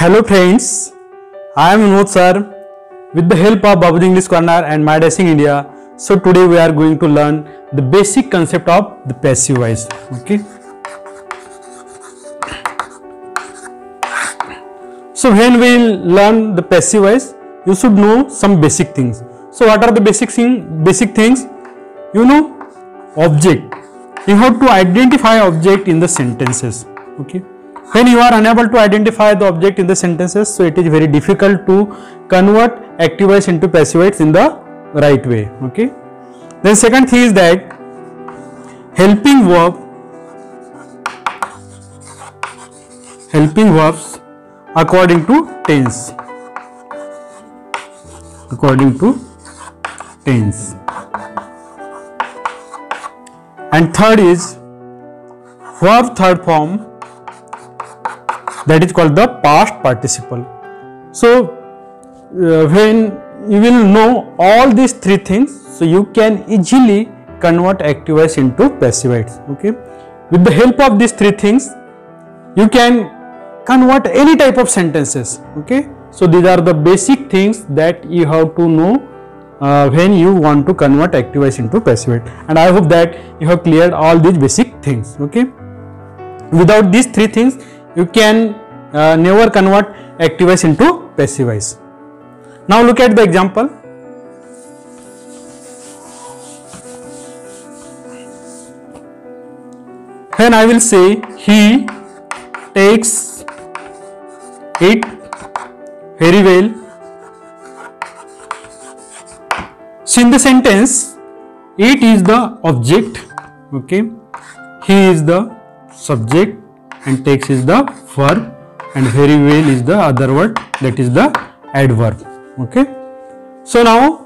Hello friends, I am Vinod sir with the help of Babuji English Corner and MyDashing India. So today we are going to learn the basic concept of the passive voice. Okay. So when we learn the passive voice, you should know some basic things. So what are the basic things? You know, object. You have to identify object in the sentences. Okay. When you are unable to identify the object in the sentences, so it is very difficult to convert active voice into passive voice in the right way. Okay. Then second thing is that helping verbs according to tense. And third is verb third form, that is called the past participle. So when you will know all these three things, so you can easily convert active voice into passive voice. Okay, with the help of these three things you can convert any type of sentences. Okay, so these are the basic things that you have to know when you want to convert active voice into passive voice, and I hope that you have cleared all these basic things. Okay, without these three things you can never convert active voice into passive voice. Now look at the example. When I will say he takes it very well. So in the sentence, it is the object, okay, he is the subject and takes is the verb and very well is the other word, that is the adverb. Okay. So now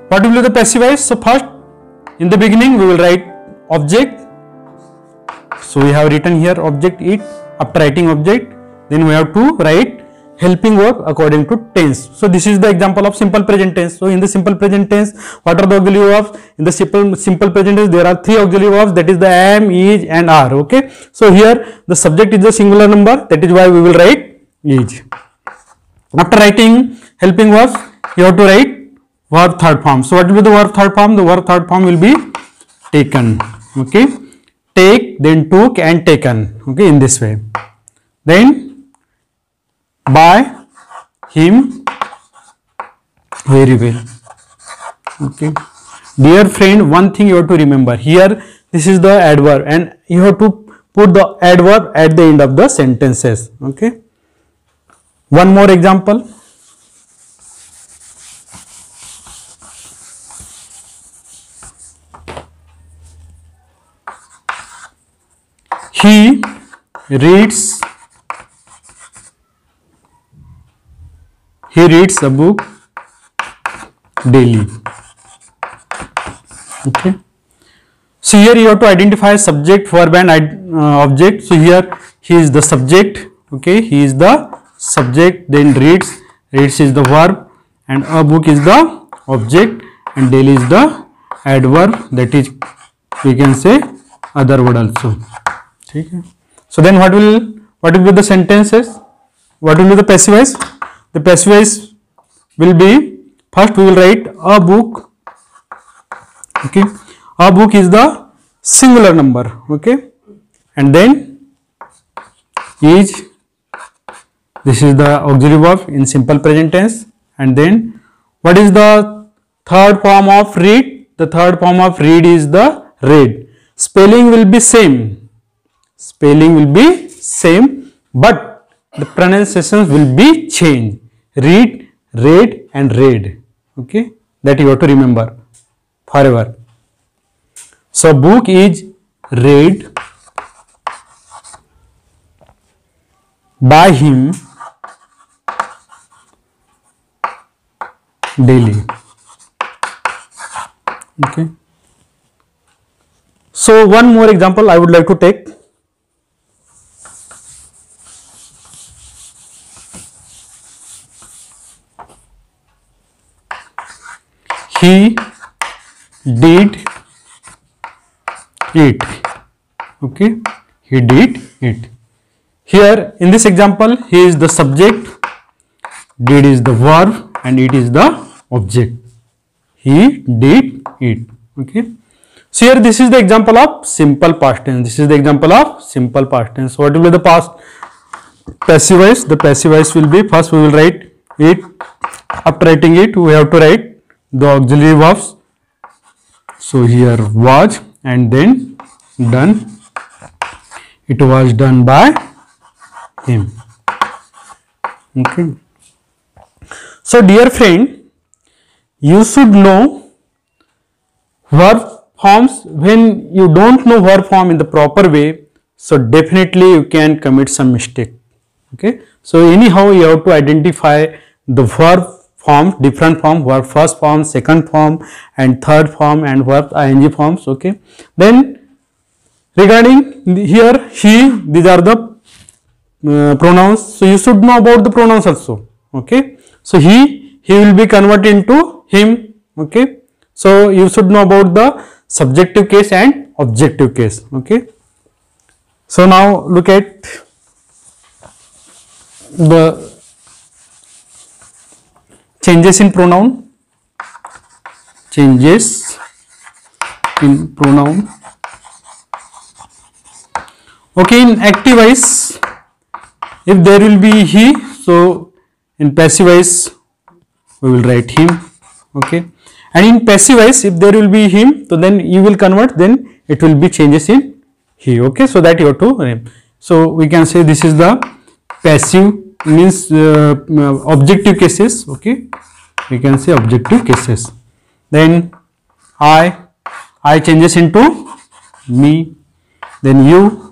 what will be the passive voice? So first in the beginning we will write object. So we have written here object it. After writing object, then we have to write helping verb according to tense. So this is the example of simple present tense. So in the simple present tense, what are the auxiliary verbs? In the simple present tense there are three auxiliary verbs, that is the am, is and are. Okay. So here the subject is the singular number, that is why we will write is. After writing helping verbs, you have to write verb third form. So what will be the verb third form? The verb third form will be taken. Okay. Take, then took and taken. Okay, in this way. Then by him very well. Okay. Dear friend, one thing you have to remember here, this is the adverb and you have to put the adverb at the end of the sentences. Okay. One more example. He reads a book daily. Okay. So here you have to identify subject, verb and object. So here he is the subject. Okay, he is the subject. Then reads is the verb, and a book is the object, and daily is the adverb. That is, we can say other word also. Okay. So then what will be the sentences? What will be the passive voice? The passive voice will be, first we will write a book. Okay, a book is the singular number. Okay, and then is, this is the auxiliary verb in simple present tense, and then what is the third form of read? The third form of read is the read. Spelling will be same. But the pronunciations will be changed. Read, read and read. Okay, that you have to remember forever. So book is read by him daily. Okay. So one more example I would like to take. He did it. Okay, he did it. here in this example he is the subject, did is the verb, and it is the object. He did it. Okay, so here this is the example of simple past tense. This is the example of simple past tense. What will be the past passive voice? The passive voice will be, first we will write it. After writing it, we have to write the auxiliary verbs. So here was, and then done. It was done by him. Okay. So dear friend, you should know verb forms. When you don't know verb form in the proper way, so definitely you can commit some mistake. Okay. So anyhow you have to identify the verb forms, different form, verb first form, second form, and third form, and verb ing forms. Okay. Then regarding here he, these are the pronouns. So you should know about the pronouns also. Okay. So he will be converted into him. Okay. So you should know about the subjective case and objective case. Okay. So now look at the changes in pronoun. Changes in pronoun. Okay, in active voice, if there will be he, so in passive voice we will write him. Okay, and in passive voice if there will be him, so then you will convert, then it will be changes in he. Okay, so that you have to name. So we can say this is the passive, means objective cases. Okay, we can say objective cases. Then I changes into me. Then you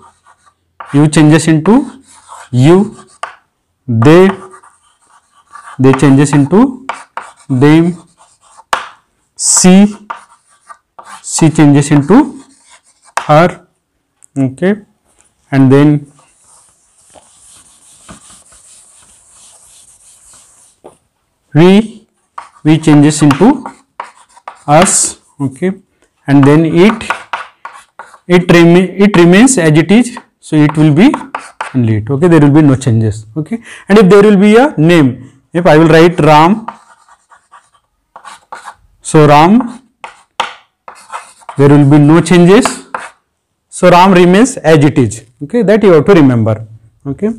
changes into you. They changes into them. She changes into her. Okay, and then we changes into us. Okay, and then it remains as it is, so it will be only it. Okay, there will be no changes. Okay, and if there will be a name, if I will write Ram, so Ram, there will be no changes, so Ram remains as it is. Okay, that you have to remember. Okay,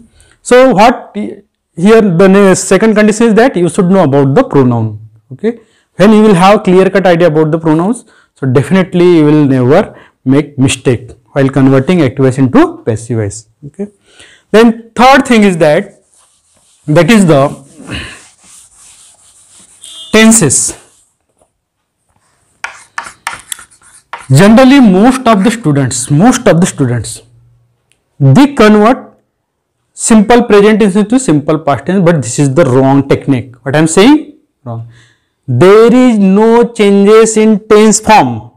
so what here the second condition is that you should know about the pronoun. Okay, when you will have clear cut idea about the pronouns, so definitely you will never make mistake while converting active voice into passive voice. Okay, then third thing is that is the tenses. Generally most of the students they convert simple present tense into simple past tense, but this is the wrong technique. What I am saying? Wrong. There is no changes in tense form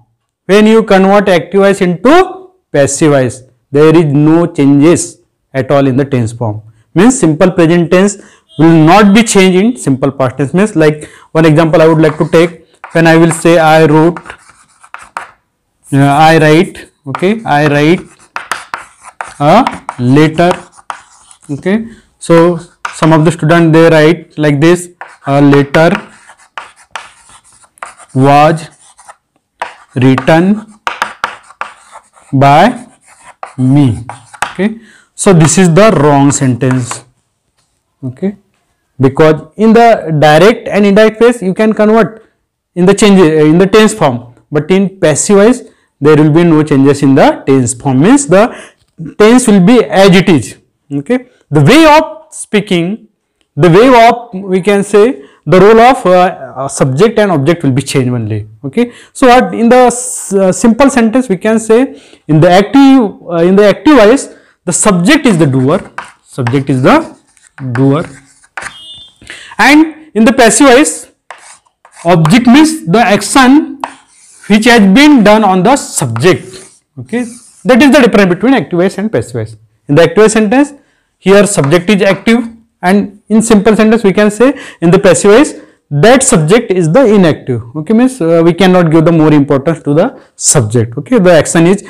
when you convert active voice into passive voice. There is no changes at all in the tense form. Means simple present tense will not be changed in simple past tense. Means like one example I would like to take, when I will say I wrote, I write. Okay, I write a letter. Okay, so some of the students they write like this: a letter was written by me. Okay, so this is the wrong sentence. Okay, because in the direct and indirect phase you can convert in the changes in the tense form, but in passive voice there will be no changes in the tense form. Means the tense will be as it is. Okay, the way of speaking, the way of, we can say, the role of subject and object will be changed only. Okay, so what in the simple sentence we can say, in the active voice the subject is the doer, and in the passive voice object means the action which has been done on the subject. Okay, that is the difference between active voice and passive voice. In the active voice sentence, here subject is active, and in simple sentence we can say in the passive voice that subject is the inactive. Okay, means we cannot give the more importance to the subject. Okay, the action is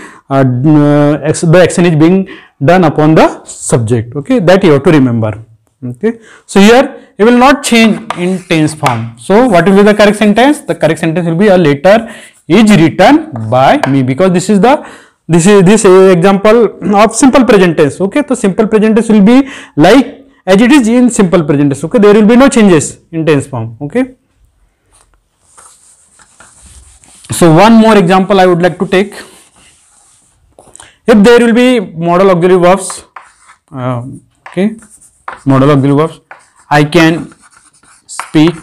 being done upon the subject. Okay, that you have to remember. Okay, so here it will not change in tense form. So what will be the correct sentence? The correct sentence will be a letter is written by me, because this is example of simple present tense. Okay, so simple present tense will be like as it is in simple present tense. Okay, there will be no changes in tense form. Okay, so one more example I would like to take. If there will be modal auxiliary verbs, okay, modal auxiliary verbs, I can speak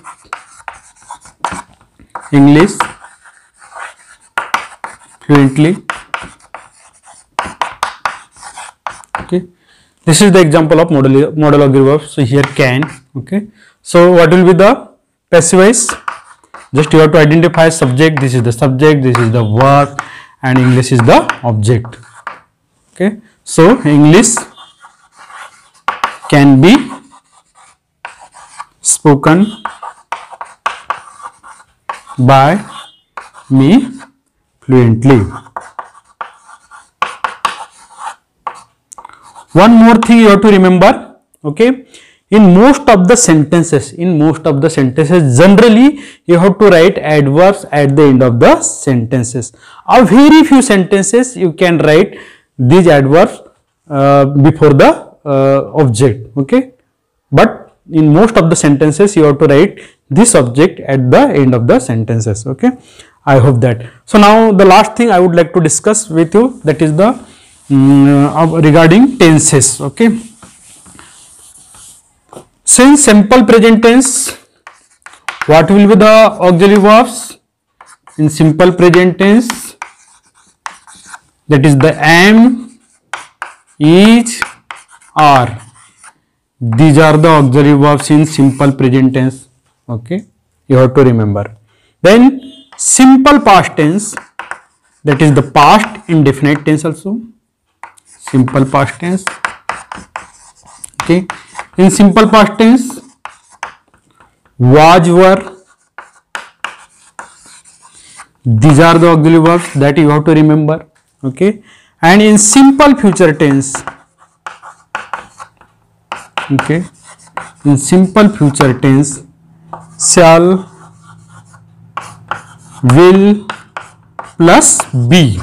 English fluently. Okay, this is the example of modal auxiliary verbs. So here can. Okay, so what will be the passive voice? Just you have to identify subject. This is the subject, this is the verb, and English is the object. Okay, so English can be spoken by me fluently. One more thing you have to remember. Okay, in most of the sentences, generally you have to write adverbs at the end of the sentences. A very few sentences you can write these adverbs before the object. Okay, but in most of the sentences you have to write this object at the end of the sentences. Okay, I hope that. So now the last thing I would like to discuss with you, that is the regarding tenses. Okay, since simple present tense, what will be the auxiliary verbs in simple present tense? That is the am, is, are. These are the auxiliary verbs in simple present tense. Okay, you have to remember. Then simple past tense, that is the past indefinite tense also. Simple past tense. Okay, in simple past tense, was, were, these are the auxiliary verbs that you have to remember. Okay, and in simple future tense, okay, in simple future tense, shall, will plus be,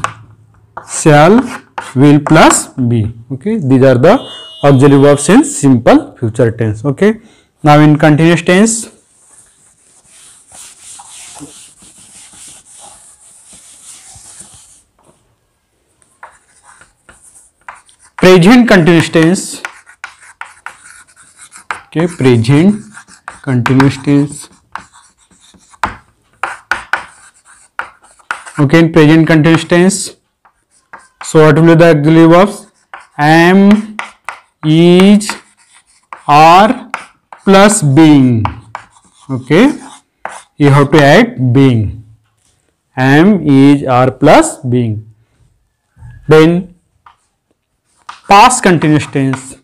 shall, will plus be. Okay, these are the auxiliary verbs in simple future tense. Okay, now in continuous tense, present continuous tense. Okay, present continuous tense. Okay, in present continuous tense, so what will be the auxiliary verbs? Am, is, are plus being. Okay, you have to add being. Am, is, are plus being. Then past continuous tense.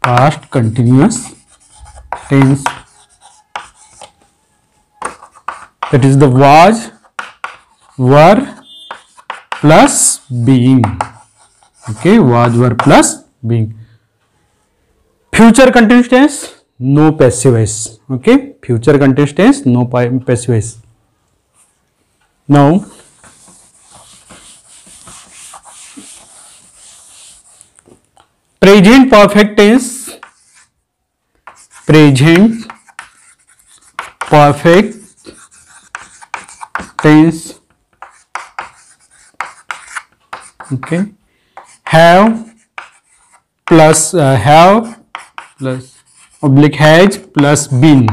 Past continuous tense, that is the was, were plus being. Okay, was, were plus being. Future continuous tense, no passive voice. Okay, future continuous tense, no passive voice. Now present perfect tense, present perfect tense. Okay, have plus oblique has plus been.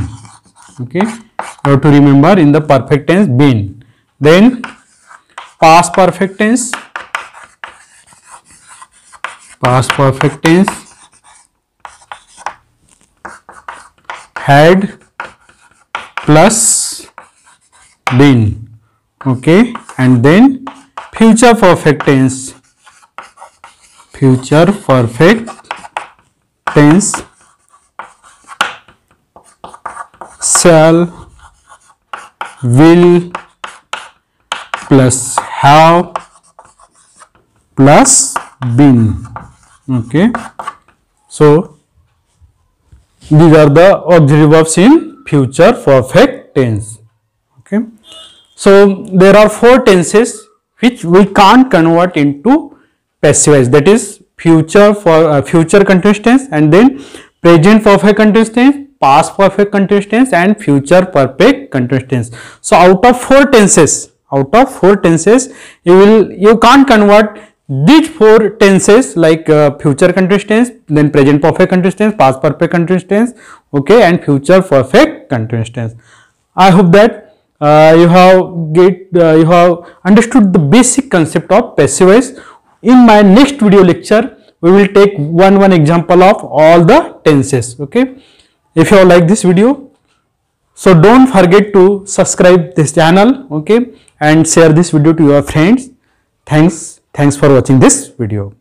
Okay, you have to remember in the perfect tense been. Then past perfect tense, past perfect tense, had plus been. Okay, and then future perfect tense, future perfect tense, shall, will plus have plus been. Okay, so these are the auxiliary verbs in future perfect tense. Okay, so there are 4 tenses which we can't convert into passive voice, that is future for future continuous tense, and then present perfect continuous tense, past perfect continuous tense, and future perfect continuous tense. So out of 4 tenses, you can't convert these 4 tenses like future continuous tense, then present perfect continuous tense, past perfect continuous tense, okay, and future perfect continuous tense. I hope that you have understood the basic concept of passive voice. In my next video lecture, we will take one example of all the tenses. Okay, if you have liked this video, so don't forget to subscribe this channel, okay, and share this video to your friends. Thanks for watching this video.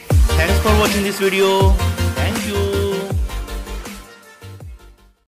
Thanks for watching this video.